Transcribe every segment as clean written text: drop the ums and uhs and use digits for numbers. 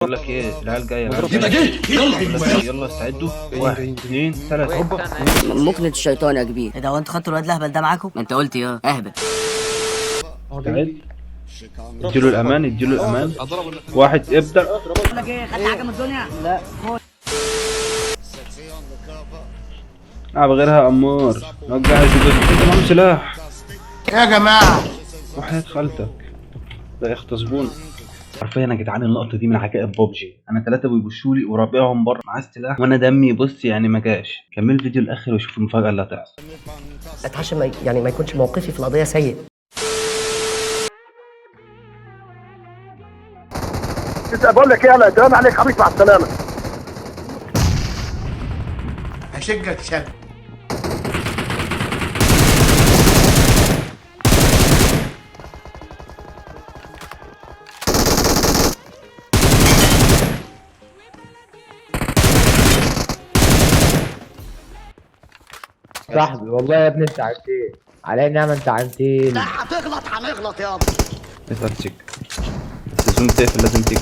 بقول لك ايه، العيال جايه يبقى جيت يلا يلا استعدوا. 1 2 3 هوبا. ممكن الشيطان يا كبير. ايه ده، هو انتوا خدتوا الواد الاهبل ده معاكم؟ ما انت قلت يا اهبل. استعد، اديله الامان اديله الامان. واحد ابدا. بقول لك ايه، خدت حاجه من الدنيا؟ لا. بغيرها امور. وقع انت معاهم سلاح يا جماعه. وحياة خالتك ده يغتصبون. حرفيا يا جدعان اللقطه دي من عجائب بابجي. انا 3 بيبشوا لي ورابعهم بره معاه السلاح وانا دمي بص يعني ما جاش. كمل الفيديو الاخر وشوف المفاجاه اللي هتحصل. اتعشى ما يكونش موقفي في القضيه سيء. بقول لك ايه، يلا تمام عليك حبيبي، مع السلامه. هشجك شد. صاحبي والله يا ابني انت عمتين على النعمة، انت عمتين. لا هتغلط هنغلط يابا. اسال تشيك بس زوم تقفل لازم تيجي.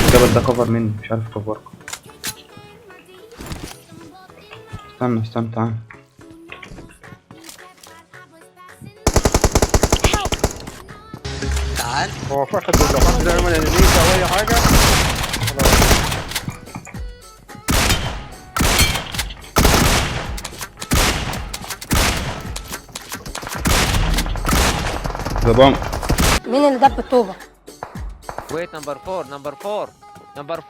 الجبل ده كفر مني مش عارف كفركم. استنى تعال. هو فاقد لو حد دايما انيميشن او اي حاجه. ده بام. مين اللي دب الطوبه؟ ويت نمبر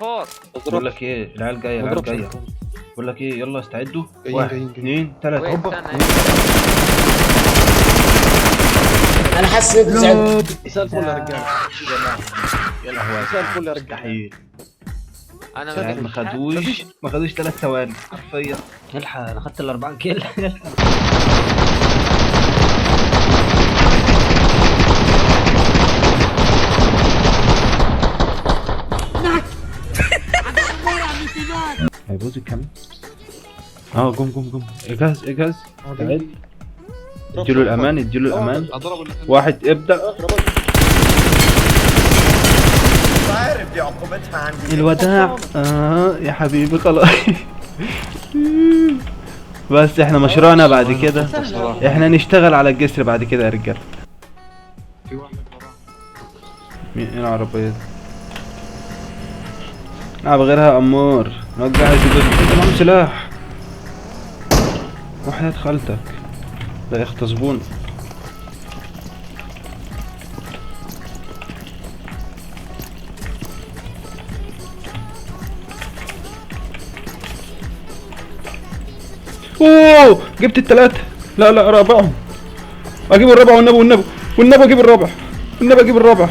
4 بقول لك ايه، العيال جايه بقول لك ايه، يلا استعدوا. 1 2 3 ويت هوبا. استنى. انا حسيت بزعل. مساء الفل يا رجاله. يلا هو مساء الفل يا رجاله. مستحيل. انا العيال ما خدوش 3 ثواني حرفيا. الحق انا خدت ال4 كيل. هيبوظ الكاميرا. جم اجهز استعد. اديله الامان. واحد ابدا. عارف دي عقوبتها عندي. الوداع يا حبيبي خلاص. بس احنا مشروعنا بعد كده احنا نشتغل على الجسر بعد كده يا رجاله. مين العربية دي؟ بغيرها امور. وقع انت معاهم سلاح وحياة خالتك ده يغتصبون. اوه جبت ال3. لا رابعهم. اجيب الرابع والنبي اجيب الرابع.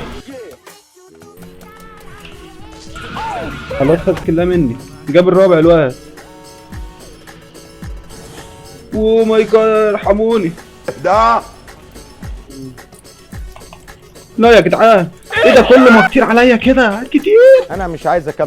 خلاص خد كلها مني. جاب الرابع الواد. اوه ماي جاد ارحموني. ده لا يا جدعان ايه ده، كل ما كتير عليا كده كتير. انا مش عايز اكمل.